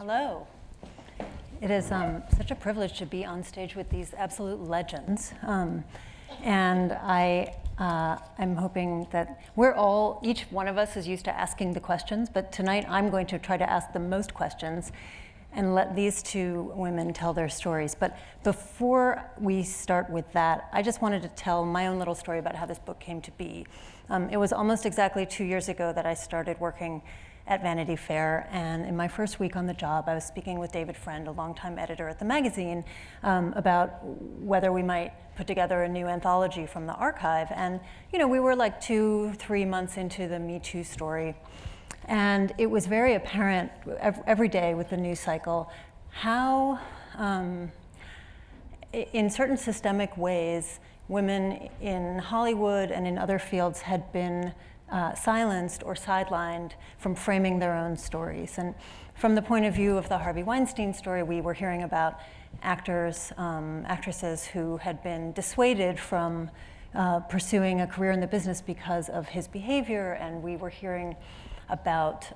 Hello. It is such a privilege to be on stage with these absolute legends. And I'm hoping that each one of us is used to asking the questions, but tonight I'm going to try to ask the most questions and let these two women tell their stories. But before we start with that, I just wanted to tell my own little story about how this book came to be. It was almost exactly 2 years ago that I started working at Vanity Fair, and in my first week on the job, I was speaking with David Friend, a longtime editor at the magazine, about whether we might put together a new anthology from the archive. And we were like 2-3 months into the Me Too story, and it was very apparent every day with the news cycle how, in certain systemic ways, women in Hollywood and in other fields had been silenced or sidelined from framing their own stories. And from the point of view of the Harvey Weinstein story, we were hearing about actors, actresses who had been dissuaded from pursuing a career in the business because of his behavior, and we were hearing about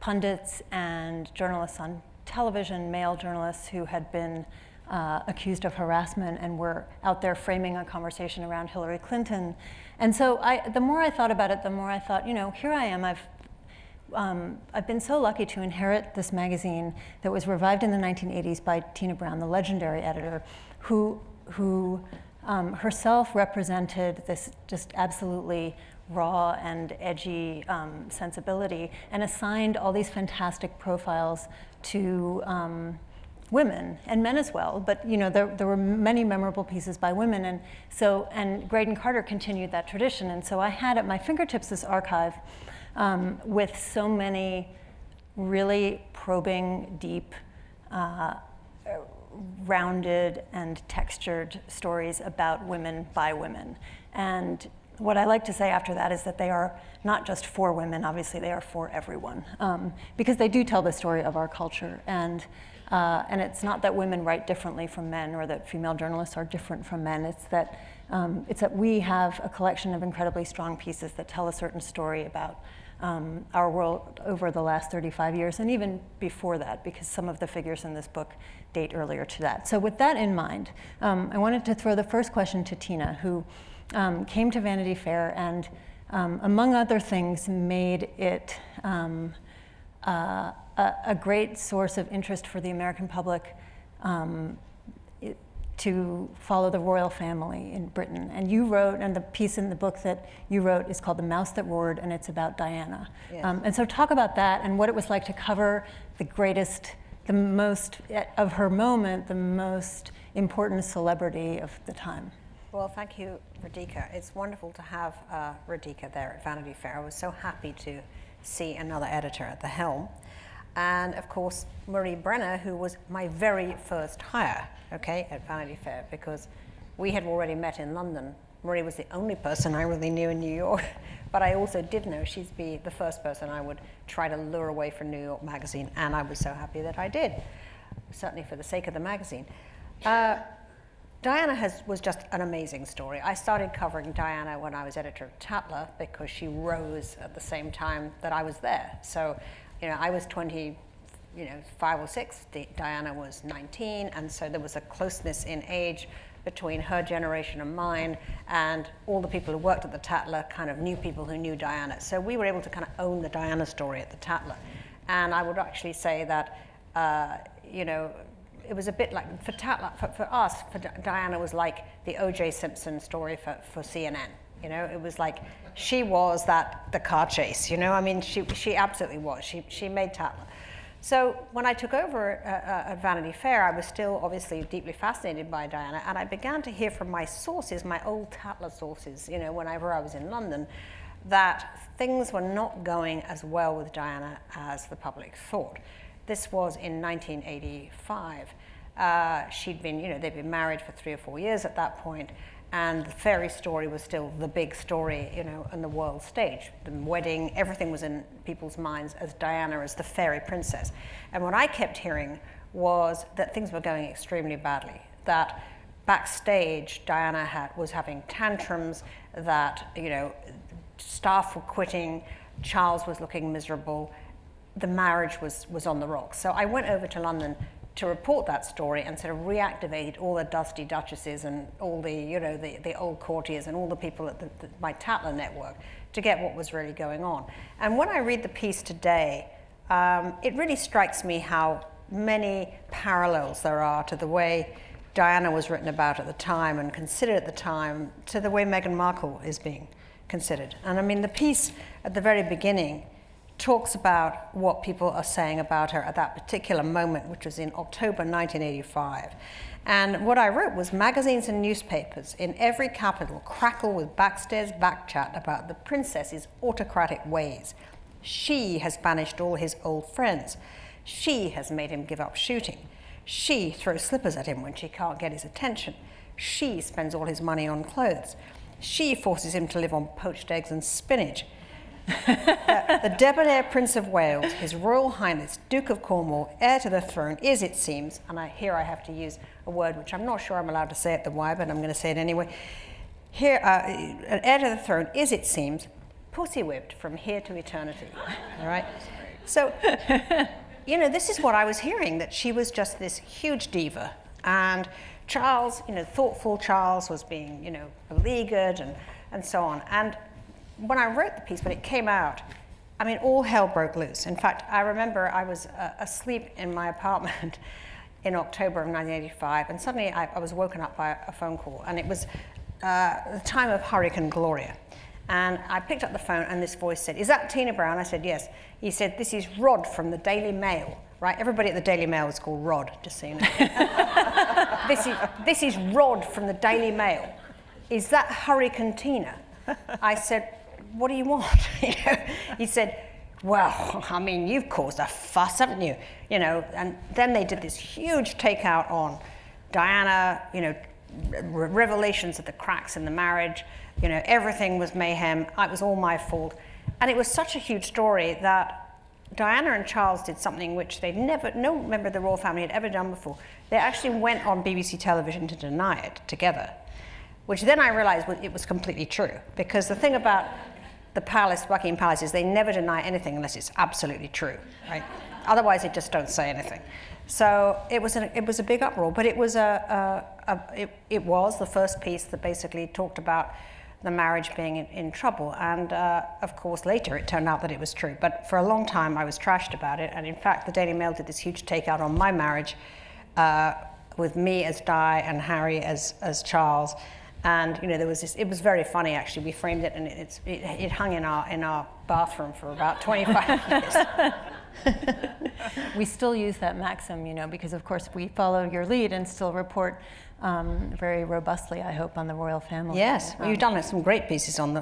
pundits and journalists on television, male journalists who had been accused of harassment and were out there framing a conversation around Hillary Clinton. And so the more I thought about it, the more I thought, here I am. I've been so lucky to inherit this magazine that was revived in the 1980s by Tina Brown, the legendary editor, who herself represented this just absolutely raw and edgy sensibility, and assigned all these fantastic profiles to women and men as well, but there were many memorable pieces by women, and Graydon Carter continued that tradition. And so I had at my fingertips this archive with so many really probing, deep, rounded and textured stories about women by women. And what I like to say after that is that they are not just for women, obviously they are for everyone, because they do tell the story of our culture. And it's not that women write differently from men or that female journalists are different from men. It's that we have a collection of incredibly strong pieces that tell a certain story about our world over the last 35 years, and even before that, because some of the figures in this book date earlier to that. So with that in mind, I wanted to throw the first question to Tina, who came to Vanity Fair and, among other things, made it a great source of interest for the American public to follow the royal family in Britain. And you wrote, and the piece in the book that you wrote is called The Mouse That Roared, and it's about Diana. Yes. And so talk about that and what it was like to cover the most of her moment, the most important celebrity of the time. Well, thank you, Radhika. It's wonderful to have Radhika there at Vanity Fair. I was so happy to see another editor at the helm. And of course, Marie Brenner, who was my very first hire, at Vanity Fair, because we had already met in London. Marie was the only person I really knew in New York, but I also did know she'd be the first person I would try to lure away from New York Magazine, and I was so happy that I did, certainly for the sake of the magazine. Diana was just an amazing story. I started covering Diana when I was editor of Tatler because she rose at the same time that I was there. So, I was 5 or 6, Diana was 19, and so there was a closeness in age between her generation and mine, and all the people who worked at the Tatler kind of knew people who knew Diana. So we were able to kind of own the Diana story at the Tatler. And I would actually say that, it was a bit like, for Tatler, for us, Diana was like the O.J. Simpson story for CNN. It was like, she was the car chase, she absolutely was. She made Tatler. So when I took over at Vanity Fair, I was still obviously deeply fascinated by Diana, and I began to hear from my sources, my old Tatler sources, whenever I was in London, that things were not going as well with Diana as the public thought. This was in 1985. She'd been, they'd been married for 3 or 4 years at that point, and the fairy story was still the big story, on the world stage. The wedding, everything was in people's minds as Diana, as the fairy princess. And what I kept hearing was that things were going extremely badly, that backstage Diana was having tantrums, that, staff were quitting, Charles was looking miserable, the marriage was on the rocks. So I went over to London to report that story and sort of reactivated all the dusty duchesses and all the, you know, the old courtiers and all the people at my Tatler network to get what was really going on. And when I read the piece today, it really strikes me how many parallels there are to the way Diana was written about at the time and considered at the time to the way Meghan Markle is being considered. And I mean, the piece at the very beginning talks about what people are saying about her at that particular moment, which was in October 1985. And what I wrote was magazines and newspapers in every capital crackle with backstairs backchat about the princess's autocratic ways. She has banished all his old friends. She has made him give up shooting. She throws slippers at him when she can't get his attention. She spends all his money on clothes. She forces him to live on poached eggs and spinach. The debonair Prince of Wales, His Royal Highness Duke of Cornwall, heir to the throne, is, it seems, and here I have to use a word which I'm not sure I'm allowed to say at the Y, but I'm going to say it anyway. Here, an heir to the throne is, it seems, pussy-whipped from here to eternity. All right? So, you know, this is what I was hearing, that she was just this huge diva. And Charles, you know, thoughtful Charles was being, you know, beleaguered and so on. And when I wrote the piece, when it came out, I mean, all hell broke loose. In fact, I remember I was asleep in my apartment in October of 1985, and suddenly I was woken up by a phone call, and it was the time of Hurricane Gloria. And I picked up the phone, and this voice said, "Is that Tina Brown?" I said, "Yes." He said, "This is Rod from the Daily Mail," right? Everybody at the Daily Mail is called Rod, just so you know. This is Rod from the Daily Mail. "Is that Hurricane Tina?" I said, "What do you want?" You know? He said, "Well, I mean, you've caused a fuss, haven't you?" You know, and then they did this huge takeout on Diana, you know, revelations of the cracks in the marriage, you know, everything was mayhem, it was all my fault. And it was such a huge story that Diana and Charles did something which no member of the royal family had ever done before. They actually went on BBC television to deny it together, which then I realized it was completely true. Because the thing about the palace, Buckingham Palace, is they never deny anything unless it's absolutely true, right? Otherwise, they just don't say anything. So it was a big uproar, but it was it was the first piece that basically talked about the marriage being in trouble. And of course, later it turned out that it was true. But for a long time, I was trashed about it. And in fact, the Daily Mail did this huge takeout on my marriage with me as Di and Harry as Charles. And you know, there was this. It was very funny, actually. We framed it, and it hung in our bathroom for about 25 years. We still use that maxim, you know, because of course we follow your lead and still report very robustly, I hope, on the royal family. Yes, well, you've done some great pieces on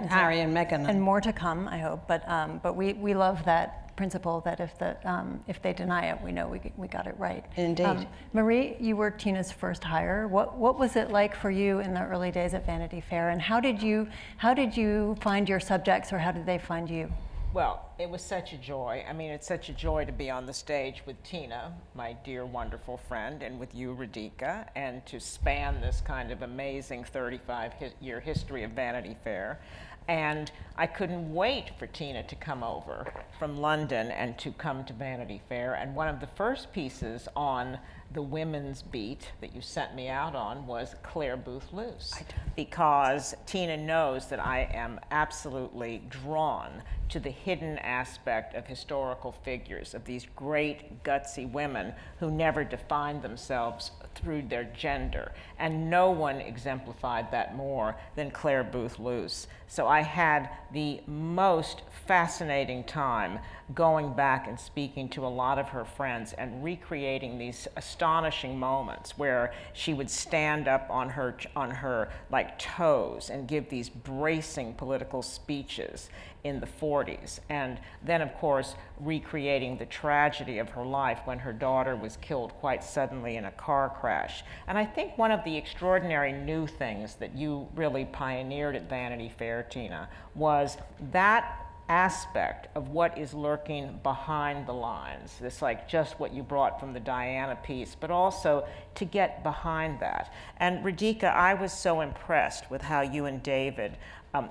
Harry and Meghan, and more to come, I hope. But we love that principle that if they deny it, we know we got it right. Indeed. Marie, you were Tina's first hire. What was it like for you in the early days at Vanity Fair, and how did you find your subjects, or how did they find you? Well, it was such a joy. I mean, it's such a joy to be on the stage with Tina, my dear, wonderful friend, and with you, Radhika, and to span this kind of amazing 35-year history of Vanity Fair. And I couldn't wait for Tina to come over from London and to come to Vanity Fair. And one of the first pieces on the women's beat that you sent me out on was Claire Booth Luce, because Tina knows that I am absolutely drawn to the hidden aspect of historical figures, of these great gutsy women who never defined themselves through their gender. And no one exemplified that more than Claire Booth Luce. So I had the most fascinating time going back and speaking to a lot of her friends and recreating these astonishing moments where she would stand up on her like toes and give these bracing political speeches in the 40s. And then, of course, recreating the tragedy of her life when her daughter was killed quite suddenly in a car crash. And I think one of the extraordinary new things that you really pioneered at Vanity Fair, Tina, was that aspect of what is lurking behind the lines. This, like, just what you brought from the Diana piece, but also to get behind that. And Radhika, I was so impressed with how you and David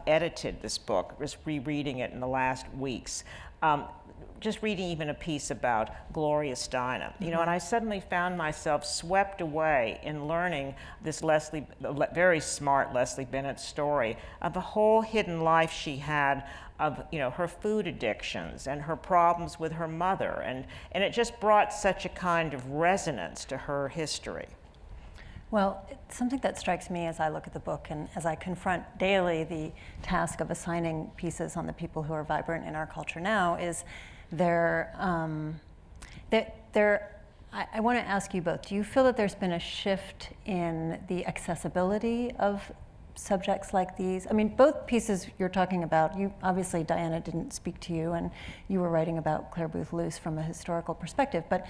edited this book, just rereading it in the last weeks. just reading even a piece about Gloria Steinem, you know, and I suddenly found myself swept away in learning this very smart Leslie Bennett story of a whole hidden life she had of, you know, her food addictions and her problems with her mother, and it just brought such a kind of resonance to her history. Well, it's something that strikes me as I look at the book and as I confront daily the task of assigning pieces on the people who are vibrant in our culture now is I want to ask you both, do you feel that there's been a shift in the accessibility of subjects like these? I mean, both pieces you're talking about, you obviously, Diana didn't speak to you, and you were writing about Clare Boothe Luce from a historical perspective, but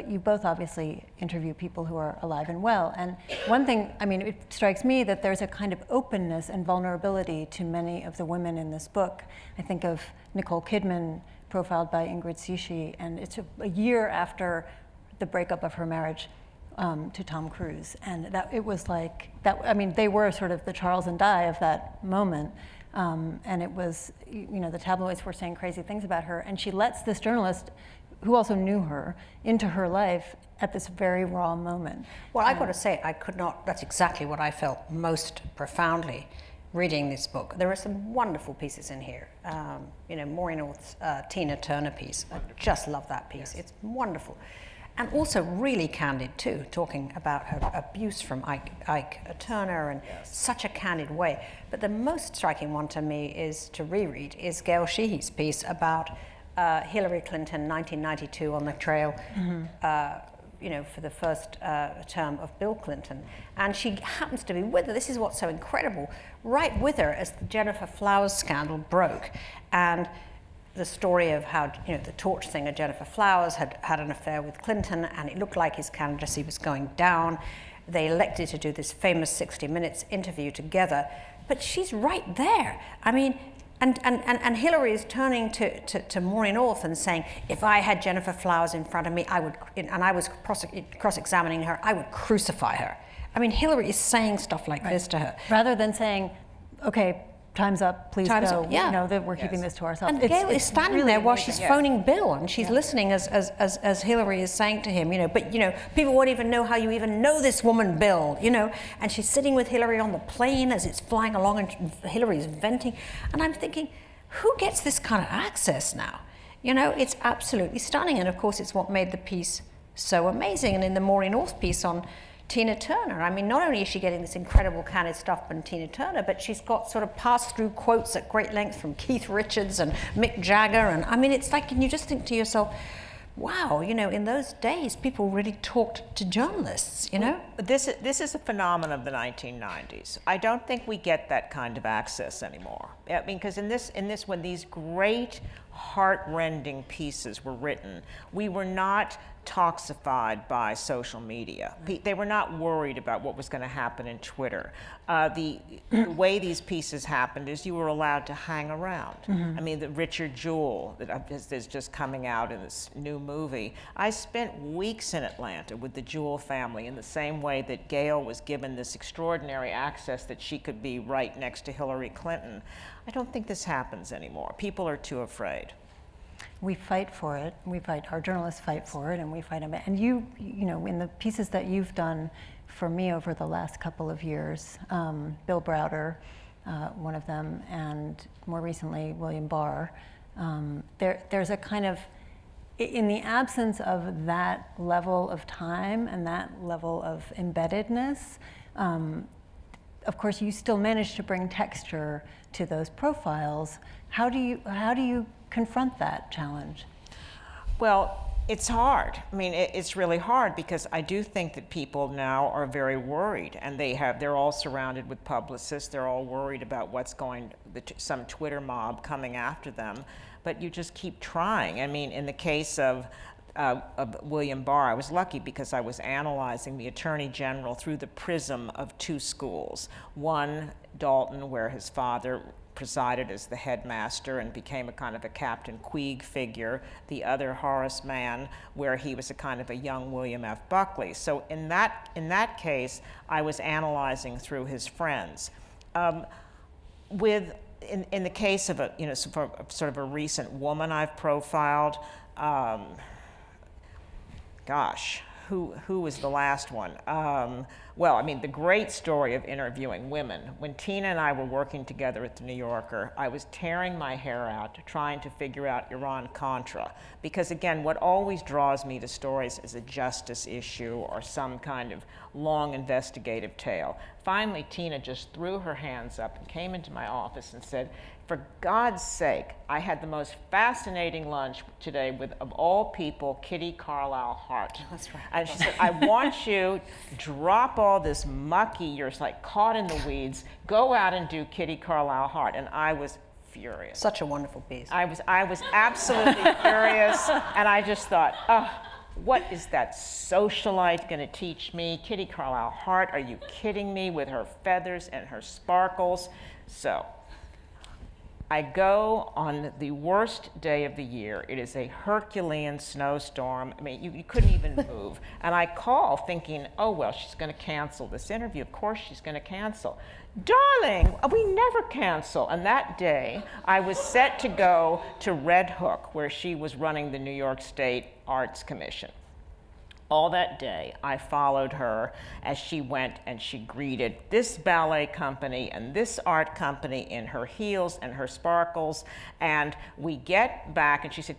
you both obviously interview people who are alive and well. And one thing, I mean, it strikes me that there's a kind of openness and vulnerability to many of the women in this book. I think of Nicole Kidman, profiled by Ingrid Cichy, and it's a year after the breakup of her marriage to Tom Cruise, and that it was like that. I mean, they were sort of the Charles and Di of that moment, and it was, you know, the tabloids were saying crazy things about her, and she lets this journalist, who also knew her, into her life at this very raw moment. Well, I got to say, I could not. That's exactly what I felt most profoundly reading this book. There are some wonderful pieces in here. You know, Maureen North's Tina Turner piece. Wonderful. I just love that piece. Yes. It's wonderful. And also really candid too, talking about her abuse from Ike Turner in such a candid way. But the most striking one to me is to reread is Gail Sheehy's piece about Hillary Clinton, 1992, on the trail, you know, for the first term of Bill Clinton. And she happens to be with her. This is what's so incredible. Right with her as the Jennifer Flowers scandal broke. And the story of how, you know, the torch singer Jennifer Flowers had an affair with Clinton, and it looked like his candidacy was going down. They elected to do this famous 60 Minutes interview together, but she's right there. I mean, and Hillary is turning to Maureen North and saying, if I had Jennifer Flowers in front of me, I would, and I was cross-examining her, I would crucify her. I mean, Hillary is saying stuff like this to her. Rather than saying, okay, time's up, please go. Yeah. You know, that we're keeping this to ourselves. And Gail is standing really there while amazing. she's phoning Bill, and she's listening as Hillary is saying to him, you know, but, you know, people won't even know how you even know this woman, Bill, you know. And she's sitting with Hillary on the plane as it's flying along, and Hillary's venting. And I'm thinking, who gets this kind of access now? You know, it's absolutely stunning. And of course, it's what made the piece so amazing. And in the Maureen North piece on Tina Turner, I mean, not only is she getting this incredible candid stuff from Tina Turner, but she's got sort of pass-through quotes at great length from Keith Richards and Mick Jagger, and I mean, it's like, and you just think to yourself, wow, you know, in those days, people really talked to journalists, you know? This is a phenomenon of the 1990s. I don't think we get that kind of access anymore. I mean, because in this, when these great, heart-rending pieces were written, we were not toxified by social media. They were not worried about what was going to happen in Twitter. The way these pieces happened is you were allowed to hang around. I mean, the Richard Jewell that is just coming out in this new movie. I spent weeks in Atlanta with the Jewell family in the same way that Gail was given this extraordinary access that she could be right next to Hillary Clinton. I don't think this happens anymore. People are too afraid. We fight for it. Our journalists fight for it, and we fight them. And you know, in the pieces that you've done for me over the last couple of years, Bill Browder, one of them, and more recently, William Barr, there's a kind of, in the absence of that level of time and that level of embeddedness, of course, you still manage to bring texture to those profiles. How do you confront that challenge? Well, it's hard. I mean, it's really hard because I do think that people now are very worried, and they're all surrounded with publicists. They're all worried about what's some Twitter mob coming after them. But you just keep trying. I mean, in the case of William Barr, I was lucky because I was analyzing the Attorney General through the prism of two schools. One, Dalton, where his father presided as the headmaster and became a kind of a Captain Queeg figure. The other, Horace Mann, where he was a kind of a young William F. Buckley. So in that case, I was analyzing through his friends. With in the case of sort of a recent woman I've profiled, gosh, who was the last one? Well, I mean, the great story of interviewing women. When Tina and I were working together at the New Yorker, I was tearing my hair out trying to figure out Iran-Contra. Because again, what always draws me to stories is a justice issue or some kind of long investigative tale. Finally, Tina just threw her hands up and came into my office and said, "For God's sake, I had the most fascinating lunch today with, of all people, Kitty Carlisle Hart." That's right. And she said, "I want you to drop all this mucky, you're like caught in the weeds, go out and do Kitty Carlisle Hart." And I was furious. Such a wonderful piece. I was absolutely furious, and I just thought, oh, what is that socialite going to teach me? Kitty Carlisle Hart, are you kidding me, with her feathers and her sparkles? So I go on the worst day of the year. It is a Herculean snowstorm. I mean, you couldn't even move. And I call thinking, oh, well, she's going to cancel this interview. Of course she's going to cancel. Darling, we never cancel. And that day, I was set to go to Red Hook, where she was running the New York State Arts Commission. All that day, I followed her as she went and she greeted this ballet company and this art company in her heels and her sparkles. And we get back and she said,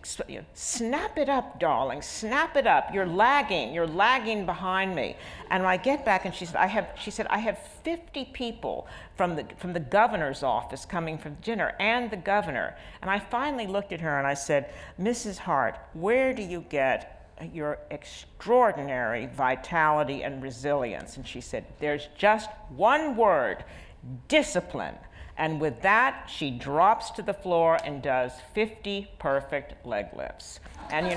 "Snap it up, darling, snap it up. You're lagging behind me." And when I get back and she said, I have 50 people from the governor's office coming for dinner, and the governor. And I finally looked at her and I said, "Mrs. Hart, where do you get your extraordinary vitality and resilience?" And she said, "There's just one word: discipline." And with that, she drops to the floor and does 50 perfect leg lifts. And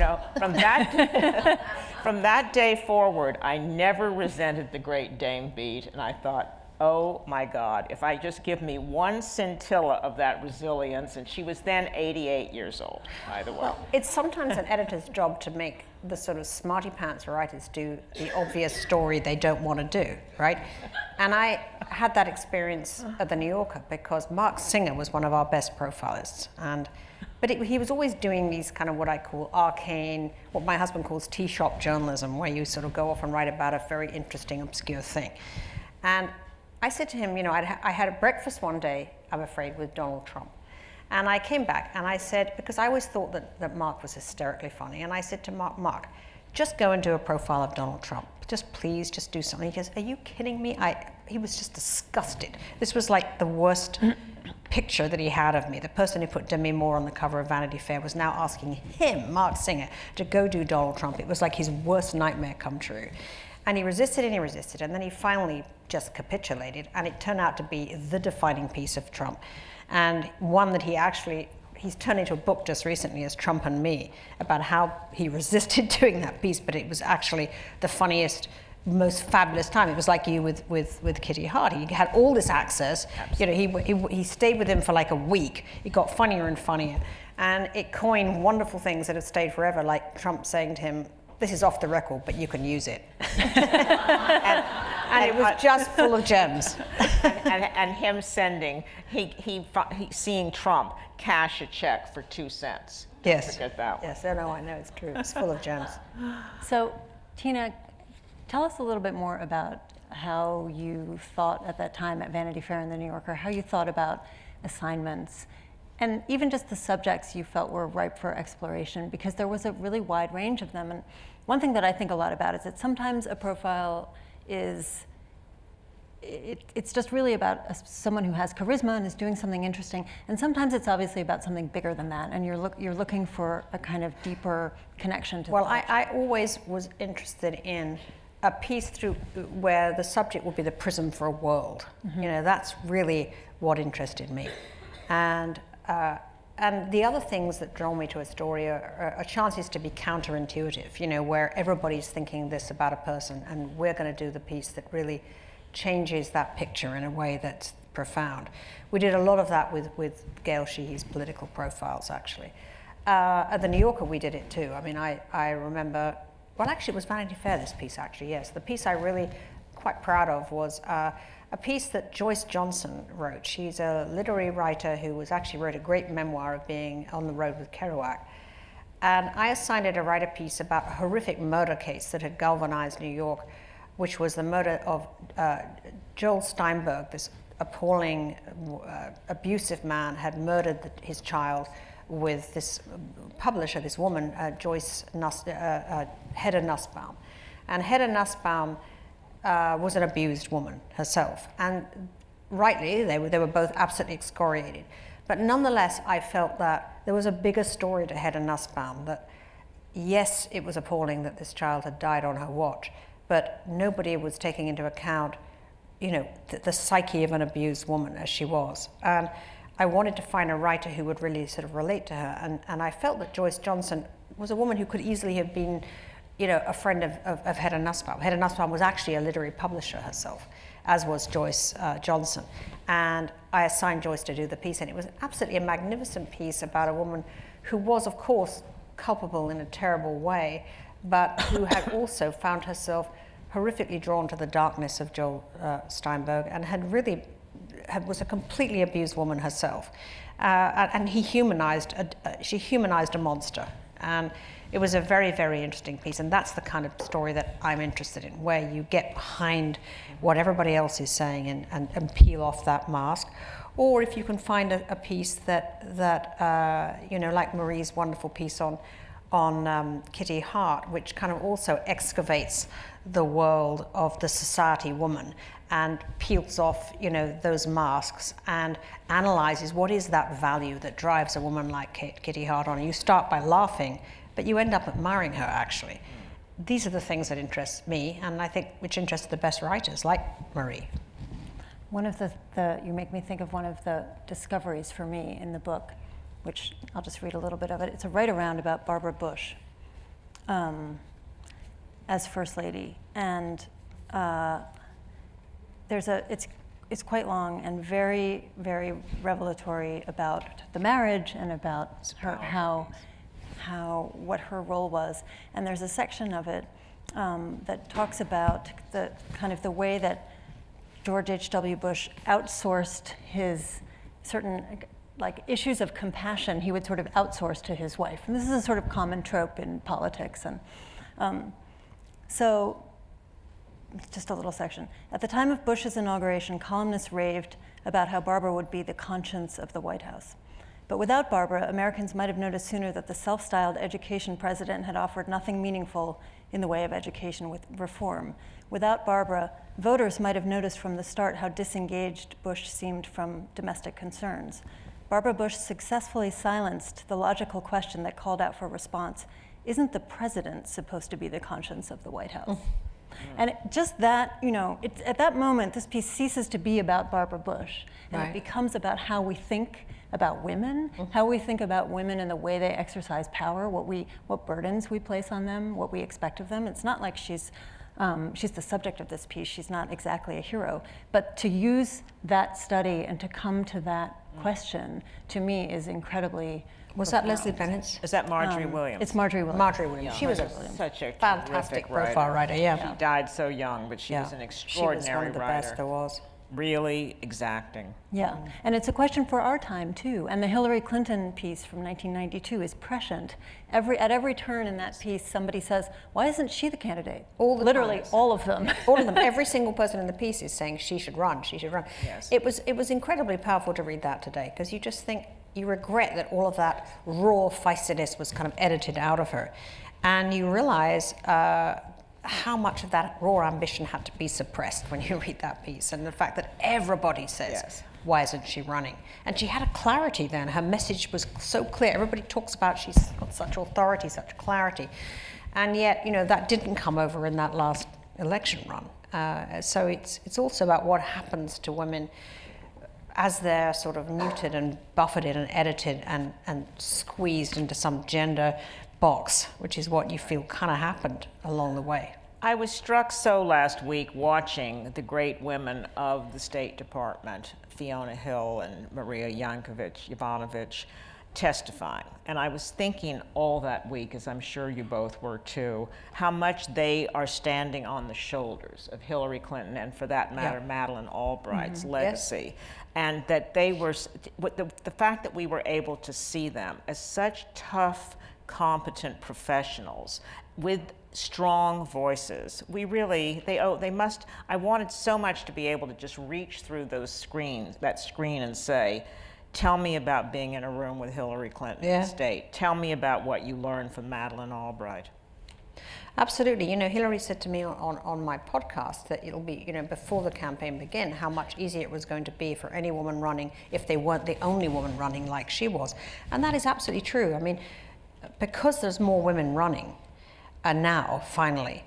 from that day forward, I never resented the Great Dame beat. And I thought, oh my God, if I just give me one scintilla of that resilience. And she was then 88 years old, by the way. Well, it's sometimes an editor's job to make the sort of smarty pants writers do the obvious story they don't want to do, right? And I had that experience at the New Yorker because Mark Singer was one of our best profilists. But he was always doing these kind of what I call arcane, what my husband calls tea shop journalism, where you sort of go off and write about a very interesting, obscure thing. And I said to him, I had a breakfast one day, I'm afraid, with Donald Trump. And I came back and I said, because I always thought that Mark was hysterically funny, and I said to Mark, just go and do a profile of Donald Trump. Please, just do something. He goes, "Are you kidding me?" He was just disgusted. This was like the worst picture that he had of me. The person who put Demi Moore on the cover of Vanity Fair was now asking him, Mark Singer, to go do Donald Trump. It was like his worst nightmare come true. And he resisted, and then he finally just capitulated, and it turned out to be the defining piece of Trump. And one that he's turned into a book just recently as Trump and Me, about how he resisted doing that piece, but it was actually the funniest, most fabulous time. It was like you with Kitty Hart. He had all this access. He stayed with him for like a week. It got funnier and funnier. And it coined wonderful things that have stayed forever, like Trump saying to him, "This is off the record, but you can use it." and it was just full of gems. and him sending, he seeing Trump cash a check for 2 cents. Yes. Don't forget that one. Yes, I know, it's true. It's full of gems. So, Tina, tell us a little bit more about how you thought at that time at Vanity Fair and the New Yorker, how you thought about assignments, and even just the subjects you felt were ripe for exploration, because there was a really wide range of them. And one thing that I think a lot about is that sometimes a profile it's just really about someone who has charisma and is doing something interesting. And sometimes it's obviously about something bigger than that, and you're looking for a kind of deeper connection to. Well, I always was interested in a piece where the subject would be the prism for a world. Mm-hmm. That's really what interested me. And the other things that draw me to a story are chances to be counterintuitive, where everybody's thinking this about a person, and we're going to do the piece that really changes that picture in a way that's profound. We did a lot of that with Gail Sheehy's political profiles, actually. At the New Yorker, we did it too. I mean, I remember, well, actually, it was Vanity Fair, this piece, actually, yes. The piece I really quite proud of was a piece that Joyce Johnson wrote. She's a literary writer who actually wrote a great memoir of being on the road with Kerouac. And I assigned her to write a piece about a horrific murder case that had galvanized New York, which was the murder of Joel Steinberg, this appalling, abusive man, had murdered his child with this publisher, this woman, Hedda Nussbaum. And Hedda Nussbaum was an abused woman herself. And rightly, they were both absolutely excoriated. But nonetheless, I felt that there was a bigger story to Hedda Nussbaum, that yes, it was appalling that this child had died on her watch, but nobody was taking into account, you know, the psyche of an abused woman as she was. And I wanted to find a writer who would really sort of relate to her. And I felt that Joyce Johnson was a woman who could easily have been, you know, a friend of Hedda Nussbaum. Hedda Nussbaum was actually a literary publisher herself, as was Joyce Johnson. And I assigned Joyce to do the piece, and it was absolutely a magnificent piece about a woman who was, of course, culpable in a terrible way, but who had also found herself horrifically drawn to the darkness of Joel Steinberg, and was a completely abused woman herself. And she humanized a monster. And it was a very, very interesting piece, and that's the kind of story that I'm interested in, where you get behind what everybody else is saying and peel off that mask. Or if you can find a piece that you know, like Marie's wonderful piece on Kitty Hart, which kind of also excavates the world of the society woman and peels off, you know, those masks and analyzes what is that value that drives a woman like Kitty Hart on. You start by laughing, but you end up admiring her, actually. These are the things that interest me, and I think which interest the best writers, like Marie. One of you make me think of one of the discoveries for me in the book, which I'll just read a little bit of it. It's a write-around about Barbara Bush as First Lady. And it's quite long and very, very revelatory about the marriage and about her, what her role was. And there's a section of it that talks about the kind of the way that George H.W. Bush outsourced his certain like issues of compassion. He would sort of outsource to his wife. And this is a sort of common trope in politics. And so just a little section. At the time of Bush's inauguration, columnists raved about how Barbara would be the conscience of the White House. But without Barbara, Americans might have noticed sooner that the self-styled education president had offered nothing meaningful in the way of education with reform. Without Barbara, voters might have noticed from the start how disengaged Bush seemed from domestic concerns. Barbara Bush successfully silenced the logical question that called out for response: isn't the president supposed to be the conscience of the White House? And just that, you know, at that moment, this piece ceases to be about Barbara Bush, and it becomes about how we think about women, how we think about women and the way they exercise power, what burdens we place on them, what we expect of them. It's not like she's the subject of this piece. She's not exactly a hero. But to use that study and to come to that question, to me, is incredibly Was that Leslie Bennett's? Is that Marjorie Williams? It's Marjorie Williams. Marjorie Williams. Yeah, She was such a fantastic terrific profile writer. Yeah. She died so young, but she was an extraordinary She was one of the writer. best there was. Really exacting. Yeah, and it's a question for our time too. And the Hillary Clinton piece from 1992 is prescient. At every turn in that piece, somebody says, "Why isn't she the candidate?" Literally, all of them. All of them. Every single person in the piece is saying she should run. She should run. Yes. It was incredibly powerful to read that today, because you just think, you regret that all of that raw feistiness was kind of edited out of her, and you realize how much of that raw ambition had to be suppressed when you read that piece, and the fact that everybody says, why isn't she running? And she had a clarity then. Her message was so clear. Everybody talks about she's got such authority, such clarity, and yet, you know, that didn't come over in that last election run. So it's also about what happens to women as they're sort of muted and buffeted and edited and squeezed into some gender box, which is what you feel kind of happened along the way. I was struck so last week watching the great women of the State Department, Fiona Hill and Maria Yovanovitch, testifying. And I was thinking all that week, as I'm sure you both were too, how much they are standing on the shoulders of Hillary Clinton and, for that matter, Madeleine Albright's legacy. And that they were, the fact that we were able to see them as such tough, competent professionals with strong voices. We really, they must, I wanted so much to be able to just reach through those screens, that screen, and say, tell me about being in a room with Hillary Clinton in the state. Tell me about what you learned from Madeleine Albright. Absolutely. You know, Hillary said to me on my podcast that it'll be, you know, before the campaign began, how much easier it was going to be for any woman running if they weren't the only woman running like she was. And that is absolutely true. I mean, because there's more women running now, finally,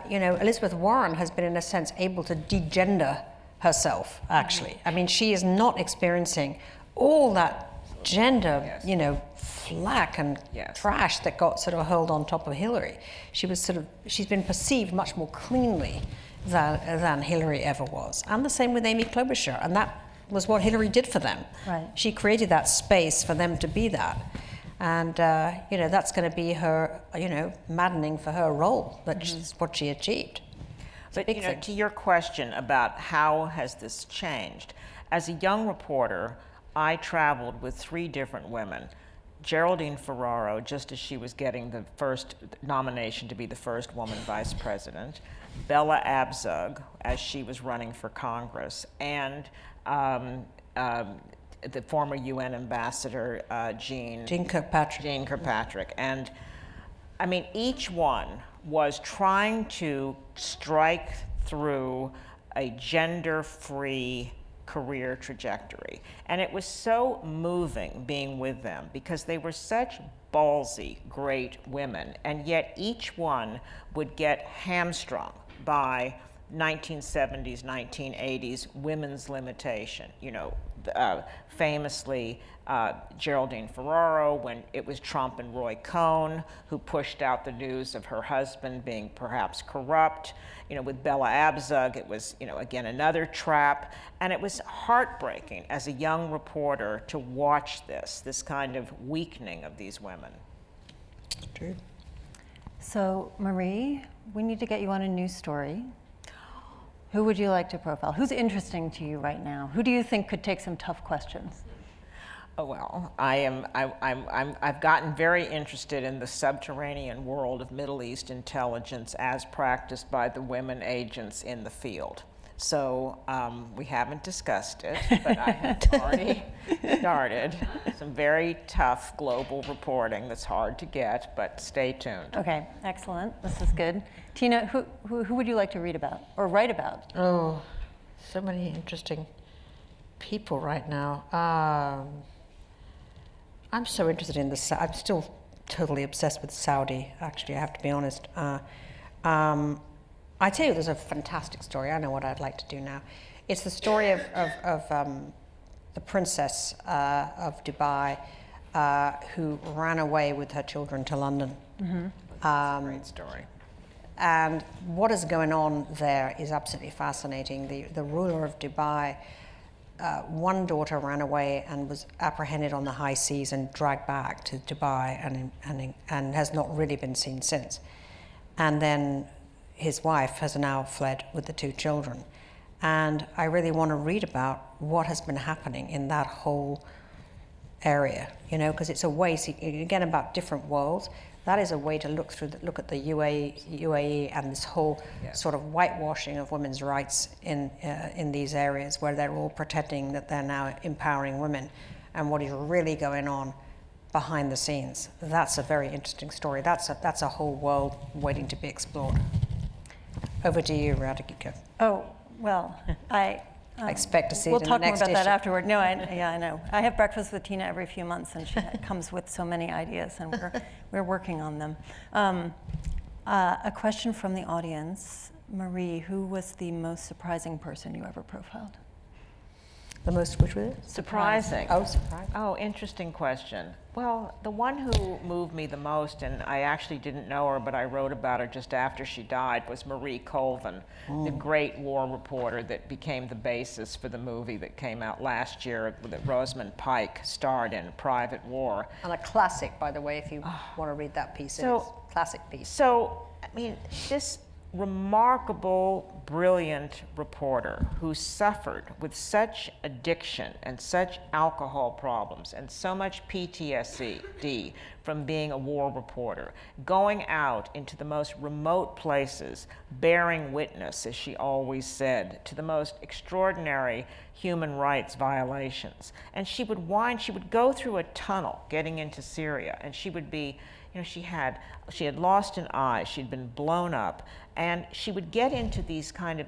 you know, Elizabeth Warren has been, in a sense, able to degender herself, actually. I mean, she is not experiencing all that gender, you know, flack and trash that got sort of hurled on top of Hillary. She was sort of, she's been perceived much more cleanly than Hillary ever was. And the same with Amy Klobuchar. And that was what Hillary did for them. Right. She created that space for them to be that. And, you know, that's going to be her, you know, maddening for her role, but it's what she achieved. But, you know, to your question about how has this changed, as a young reporter, I traveled with 3 different women. Geraldine Ferraro, just as she was getting the first nomination to be the first woman vice president, Bella Abzug, as she was running for Congress, and the former UN ambassador, Jean Kirkpatrick. And I mean, each one was trying to strike through a gender-free career trajectory. And it was so moving being with them because they were such ballsy, great women, and yet each one would get hamstrung by 1970s, 1980s women's limitation. You know, famously, Geraldine Ferraro, when it was Trump and Roy Cohn who pushed out the news of her husband being perhaps corrupt. You know, with Bella Abzug, it was, you know, again, another trap. And it was heartbreaking as a young reporter to watch this kind of weakening of these women. True. So, Marie, we need to get you on a news story. Who would you like to profile? Who's interesting to you right now? Who do you think could take some tough questions? Oh, well, I've gotten very interested in the subterranean world of Middle East intelligence as practiced by the women agents in the field. So we haven't discussed it, but I have already started some very tough global reporting that's hard to get, but stay tuned. Okay, excellent. This is good. Tina, who would you like to read about or write about? Oh, so many interesting people right now. I'm so interested in this. I'm still totally obsessed with Saudi, actually, I have to be honest. I tell you, there's a fantastic story. I know what I'd like to do now. It's the story of the princess of Dubai who ran away with her children to London. Great story. And what is going on there is absolutely fascinating. The ruler of Dubai, one daughter ran away and was apprehended on the high seas and dragged back to Dubai and has not really been seen since. And then his wife has now fled with the 2 children. And I really want to read about what has been happening in that whole area, you know, because it's a way, again, about different worlds. That is a way to look at the UAE and this whole sort of whitewashing of women's rights in these areas where they're all pretending that they're now empowering women, and what is really going on behind the scenes. That's a very interesting story. That's a whole world waiting to be explored. Over to you, Radhika. Oh, well, I expect to see we'll it in talk the next more about that issue. afterward. No, I know. I have breakfast with Tina every few months, and she comes with so many ideas, and we're working on them. A question from the audience. Marie, who was the most surprising person you ever profiled? The most, which was it? Surprising. Oh, surprising. Oh, interesting question. Well, the one who moved me the most, and I actually didn't know her, but I wrote about her just after she died, was Marie Colvin, the great war reporter that became the basis for the movie that came out last year that Rosamund Pike starred in, Private War. And a classic, by the way, if you want to read that piece. So- It's a classic piece. So, I mean, this remarkable, brilliant reporter who suffered with such addiction and such alcohol problems and so much PTSD from being a war reporter, going out into the most remote places, bearing witness, as she always said, to the most extraordinary human rights violations. And she would go through a tunnel getting into Syria, and she would be, you know, she had lost an eye, she'd been blown up, and she would get into these kind of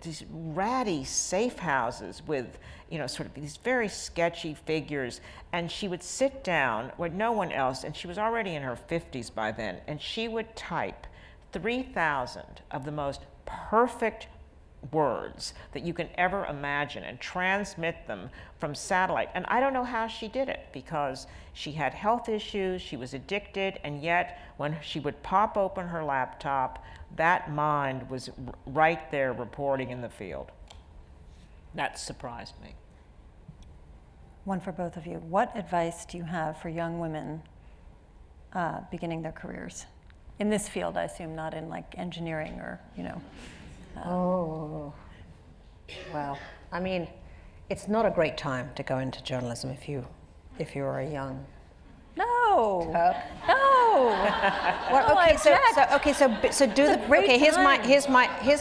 these ratty safe houses with, you know, sort of these very sketchy figures, and she would sit down where no one else, and she was already in her 50s by then, and she would type 3,000 of the most perfect words that you can ever imagine and transmit them from satellite. And I don't know how she did it, because she had health issues, she was addicted, and yet when she would pop open her laptop, that mind was right there reporting in the field. That surprised me. One for both of you. What advice do you have for young women beginning their careers? In this field, I assume, not in like engineering or, you know. Oh, well, I mean, it's not a great time to go into journalism if you are a young. No. Turk. No. Well, No, I okay, so do the. great Okay, here's time.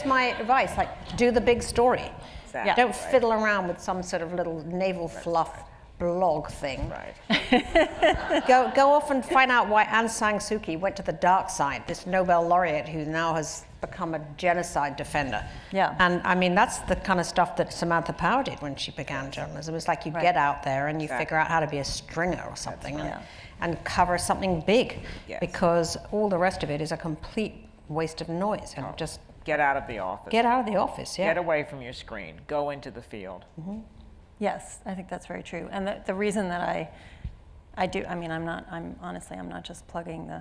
my advice. Like, do the big story. Exactly. Don't Right. fiddle around with some sort of little naval fluff blog thing. Right. Go off and find out why Aung San Suu Kyi went to the dark side. This Nobel laureate who now has become a genocide defender. Yeah. And I mean, that's the kind of stuff that Samantha Power did when she began journalism. It's like you Right. get out there and you Exactly. figure out how to be a stringer or something, right. and cover something big, Yes. because all the rest of it is a complete waste of noise. And just Get out of the office. get out of the office. Yeah. Get away from your screen. Go into the field. Yes, I think that's very true. And the reason that I do, I mean, I'm not just plugging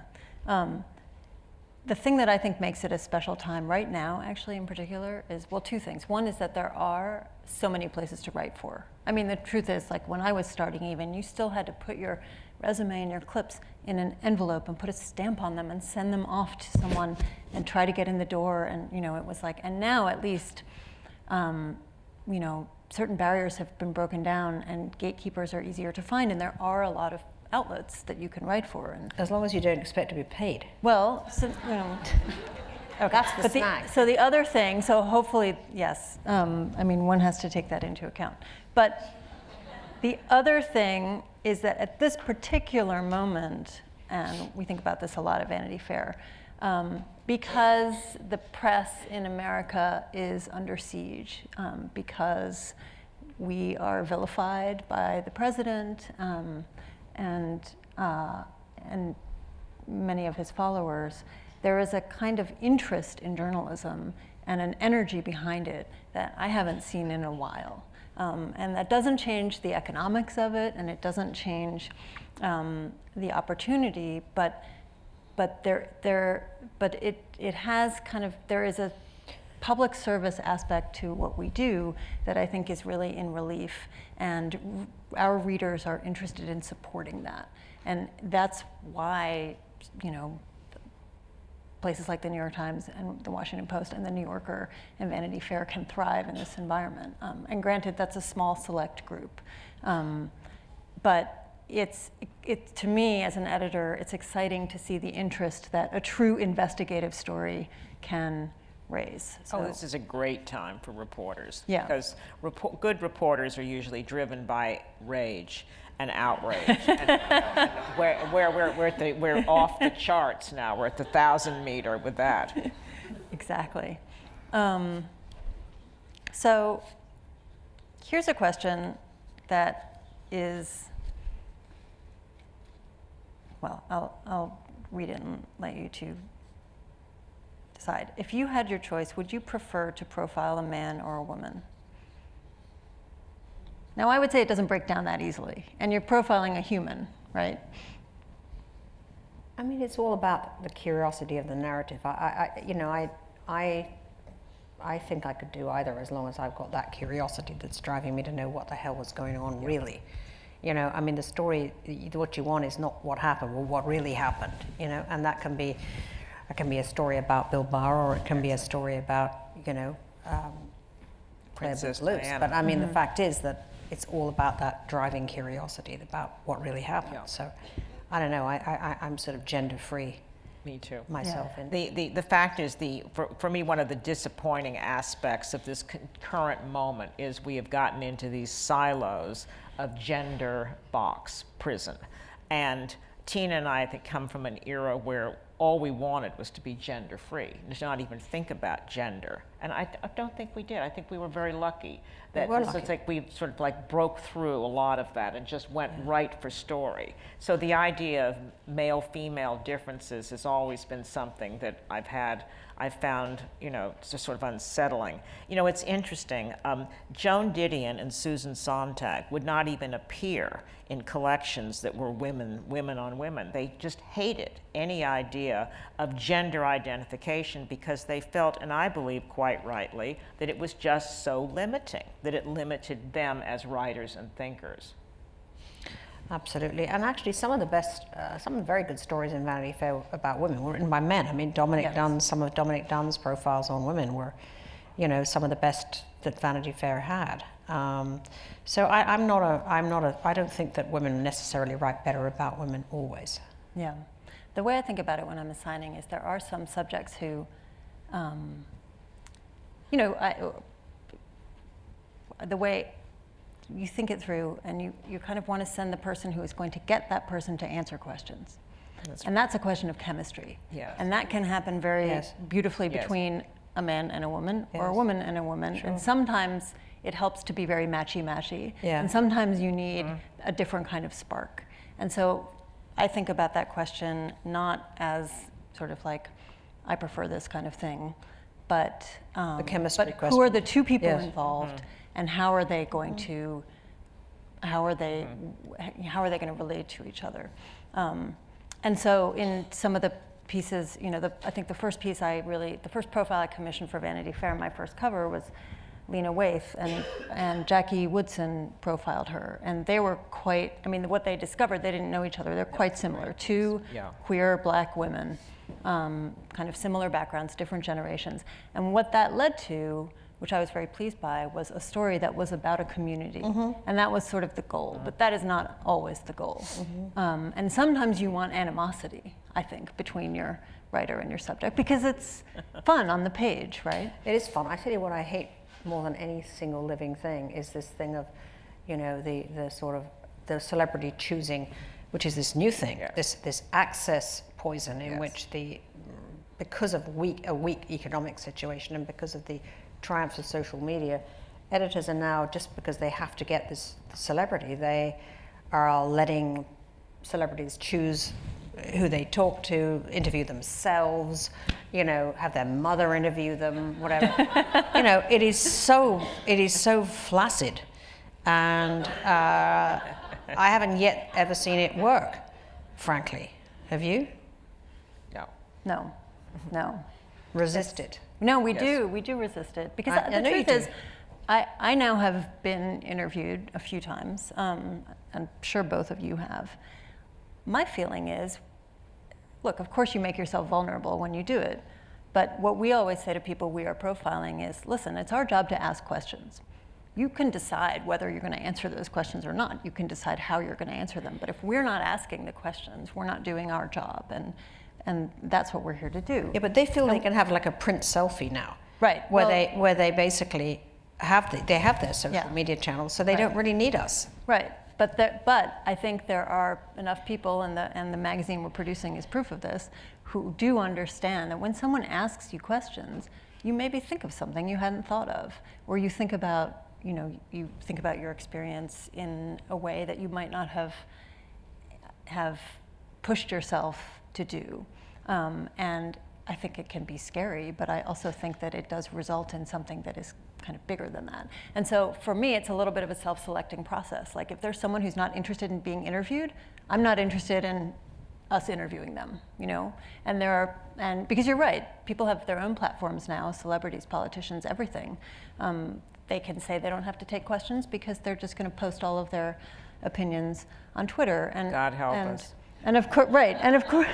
the thing that I think makes it a special time right now, actually in particular, is, well, two things. One is that there are so many places to write for. I mean, the truth is, like when I was starting even, you still had to put your resume and your clips in an envelope and put a stamp on them and send them off to someone and try to get in the door. And, you know, it was like, and now at least, you know, certain barriers have been broken down and gatekeepers are easier to find, and there are a lot of outlets that you can write for. And As long as you don't expect to be paid. well, so, you know, okay. That's the But snag. so the other thing, so hopefully, yes, I mean, one has to take that into account. But the other thing is that at this particular moment, and we think about this a lot at Vanity Fair, because the press in America is under siege, because we are vilified by the president, and many of his followers, there is a kind of interest in journalism and an energy behind it that I haven't seen in a while. And that doesn't change the economics of it, and it doesn't change the opportunity, but it has kind of, there is a public service aspect to what we do that I think is really in relief, and our readers are interested in supporting that. And that's why, you know, places like the New York Times and the Washington Post and the New Yorker and Vanity Fair can thrive in this environment. And granted, that's a small select group. But it's to me, as an editor, it's exciting to see the interest that a true investigative story can raise. So, Oh, this is a great time for reporters. Yeah. Because good reporters are usually driven by rage and outrage. And we're off the charts now. We're at the 1,000 meter with that. Exactly. So here's a question that is, well, I'll read it and let you two decide. If you had your choice, would you prefer to profile a man or a woman? Now, I would say it doesn't break down that easily, and you're profiling a human, right? I mean, it's all about the curiosity of the narrative. I think I could do either as long as I've got that curiosity that's driving me to know what the hell was going on, really. You know, I mean, the story, what you want is not what happened, or what really happened, you know, and that can be a story about Bill Barr, or it can be a story about, you know, Princess Claire Loose. Diana. But I mean, the fact is that it's all about that driving curiosity about what really happened. Yeah. So, I don't know, I'm sort of gender-free Me too. myself. Yeah. And The fact is, for me, one of the disappointing aspects of this current moment is we have gotten into these silos of gender box prison. And Tina and I think come from an era where all we wanted was to be gender free, to not even think about gender. And I don't think we did. I think we were very lucky that were it's lucky. like we sort of like broke through a lot of that and just went right for story. So the idea of male-female differences has always been something that I've found, you know, just sort of unsettling. You know, it's interesting. Joan Didion and Susan Sontag would not even appear in collections that were women on women. They just hated any idea of gender identification because they felt, and I believe quite rightly, that it was just so limiting, that it limited them as writers and thinkers. absolutely. And actually, some of the very good stories in Vanity Fair about women were written by men. I mean, some of Dominic Dunn's profiles on women were, you know, some of the best that Vanity Fair had. So I don't think that women necessarily write better about women always. Yeah. The way I think about it when I'm assigning is there are some subjects who, you know, the way you think it through and you kind of want to send the person who is going to get that person to answer questions. And that's a question of chemistry. Yes. And that can happen very Yes. beautifully Yes. between a man and a woman, or a Yes. woman and a woman. Sure. And sometimes it helps to be very matchy-matchy. Yeah. And sometimes you need a different kind of spark. And so I think about that question not as sort of like, I prefer this kind of thing, but, chemistry but question. who are the two people Yes. involved, and how are they going to, how are they going to relate to each other? And so in some of the pieces, you know, I think the first piece the first profile I commissioned for Vanity Fair, my first cover was Lena Waithe, and Jackie Woodson profiled her, and they were quite, I mean, what they discovered, they didn't know each other, they're quite similar. Two Yeah. queer black women, kind of similar backgrounds, different generations. And what that led to, which I was very pleased by, was a story that was about a community. And that was sort of the goal, but that is not always the goal. And sometimes you want animosity, I think, between your writer and your subject, because it's fun on the page, right? It is fun. I tell you what I hate more than any single living thing is this thing of, you know, the sort of the celebrity choosing, which is this new thing, Yes. this access poison in Yes. which because of a weak economic situation and because of the triumphs of social media, editors are now, just because they have to get this celebrity, they are letting celebrities choose who they talk to, interview themselves, you know, have their mother interview them, whatever. You know, it is so flaccid, and I haven't yet ever seen it work, frankly. Have you? No. No. Resist it. No, we Yes. do resist it, because I the know you truth is, do. I now have been interviewed a few times. I'm sure both of you have. My feeling is, look, of course you make yourself vulnerable when you do it, but what we always say to people we are profiling is, listen, it's our job to ask questions. You can decide whether you're going to answer those questions or not. You can decide how you're going to answer them. But if we're not asking the questions, we're not doing our job, and that's what we're here to do. Yeah, but they feel they can have like a print selfie now, Right. Where well, they basically have their social Yeah. media channels, so they don't really need us. Right, but I think there are enough people, and the magazine we're producing is proof of this, who do understand that when someone asks you questions, you maybe think of something you hadn't thought of, or you think about, you think about your experience in a way that you might not have pushed yourself to do, and I think it can be scary, but I also think that it does result in something that is kind of bigger than that. And so for me, it's a little bit of a self-selecting process. Like if there's someone who's not interested in being interviewed, I'm not interested in us interviewing them, you know? And because you're right, people have their own platforms now, celebrities, politicians, everything. They can say they don't have to take questions because they're just going to post all of their opinions on Twitter. And God help us. And of course, right, and of course,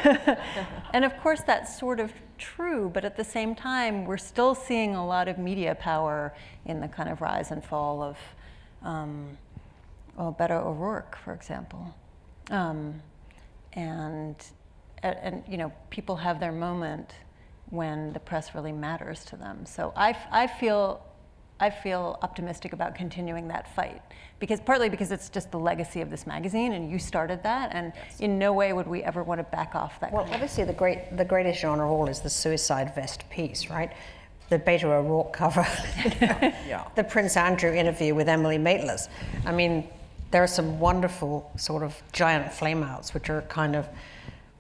and of course that's sort of true, but at the same time, we're still seeing a lot of media power in the kind of rise and fall of Beto O'Rourke, for example. And you know, people have their moment when the press really matters to them. So I feel optimistic about continuing that fight, partly because it's just the legacy of this magazine, and you started that, and in no way would we ever want to back off that. Well, obviously the greatest genre of all is the suicide vest piece, right? The Beto O'Rourke cover, Yeah. the Prince Andrew interview with Emily Maitlis. I mean, there are some wonderful sort of giant flameouts, which are kind of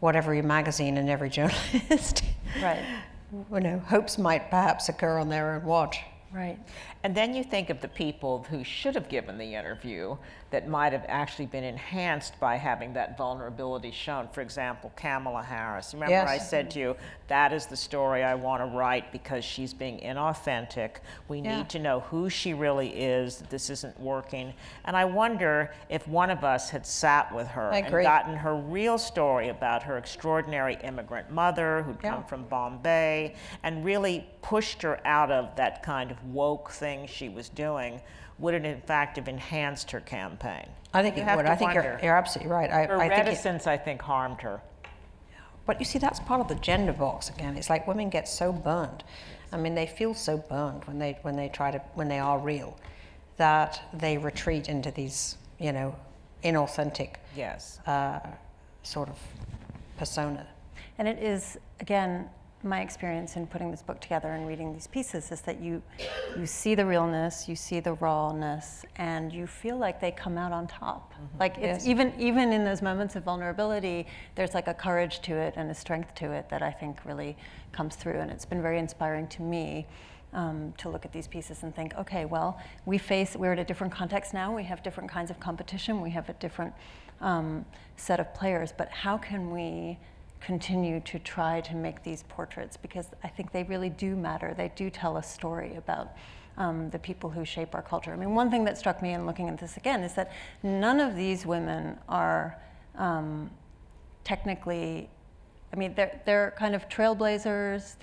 what every magazine and every journalist, Right. you know, hopes might perhaps occur on their own watch. Right. And then you think of the people who should have given the interview that might have actually been enhanced by having that vulnerability shown. For example, Kamala Harris. Remember Yes. I said to you, that is the story I want to write because she's being inauthentic. We Yeah. need to know who she really is, that this isn't working. And I wonder if one of us had sat with her I and agree. gotten her real story about her extraordinary immigrant mother who'd Yeah. come from Bombay and really pushed her out of that kind of woke thing she was doing, would it in fact have enhanced her campaign? I think You it have would. to I think wonder. you're absolutely right. Her I think reticence, I think, harmed her. but you see, that's part of the gender box again. It's like women get so burned. I mean, they feel so burned when they are real, that they retreat into these, you know, inauthentic Yes. sort of persona. And it is, again, my experience in putting this book together and reading these pieces is that you see the realness, you see the rawness, and you feel like they come out on top. Like it's Yes. even in those moments of vulnerability, there's like a courage to it and a strength to it that I think really comes through. And it's been very inspiring to me to look at these pieces and think, okay, well, we're in a different context now. We have different kinds of competition. We have a different set of players. But how can we continue to try to make these portraits, because I think they really do matter. They do tell a story about the people who shape our culture. I mean, one thing that struck me in looking at this again is that none of these women are technically, I mean, they're kind of trailblazers.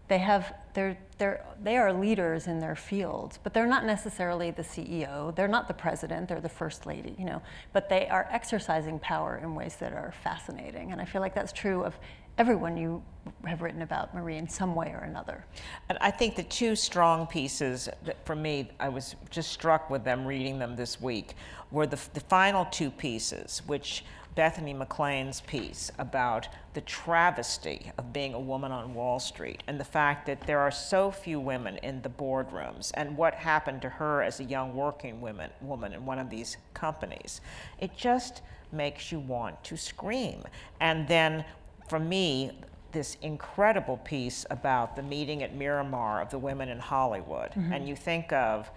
They are leaders in their fields, but they're not necessarily the CEO. They're not the president. They're the first lady, you know. But they are exercising power in ways that are fascinating, and I feel like that's true of everyone you have written about, Marie, in some way or another. And I think the two strong pieces that for me, I was just struck with them reading them this week, were the final two pieces, which Bethany McLean's piece about the travesty of being a woman on Wall Street and the fact that there are so few women in the boardrooms and what happened to her as a young working woman in one of these companies. It just makes you want to scream. And then for me, this incredible piece about the meeting at Miramar of the women in Hollywood. Mm-hmm. And you think of,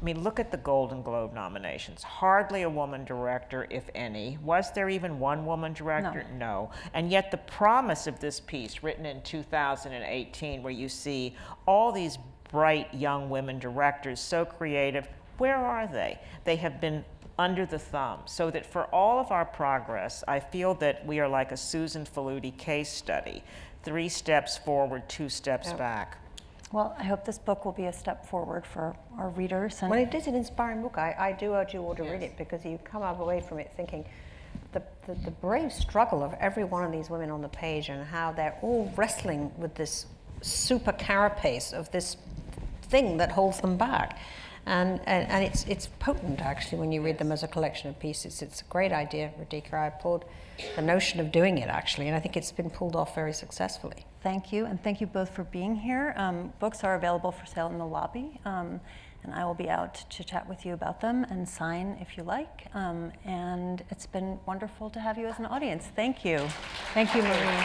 I mean, look at the Golden Globe nominations. Hardly a woman director, if any. Was there even one woman director? No. And yet the promise of this piece, written in 2018, where you see all these bright young women directors, so creative, where are they? They have been under the thumb. So that for all of our progress, I feel that we are like a Susan Faludi case study. 3 steps forward, 2 steps back. Well, I hope this book will be a step forward for our readers. And well, it is an inspiring book. I do urge you all to read it, because you come away from it thinking the brave struggle of every one of these women on the page, and how they're all wrestling with this super carapace of this thing that holds them back. And it's potent, actually, when you read them as a collection of pieces. It's a great idea, Radhika. I applaud the notion of doing it, actually, and I think it's been pulled off very successfully. Thank you, and thank you both for being here. Books are available for sale in the lobby, and I will be out to chat with you about them and sign if you like. And it's been wonderful to have you as an audience. Thank you. Thank you, Marie.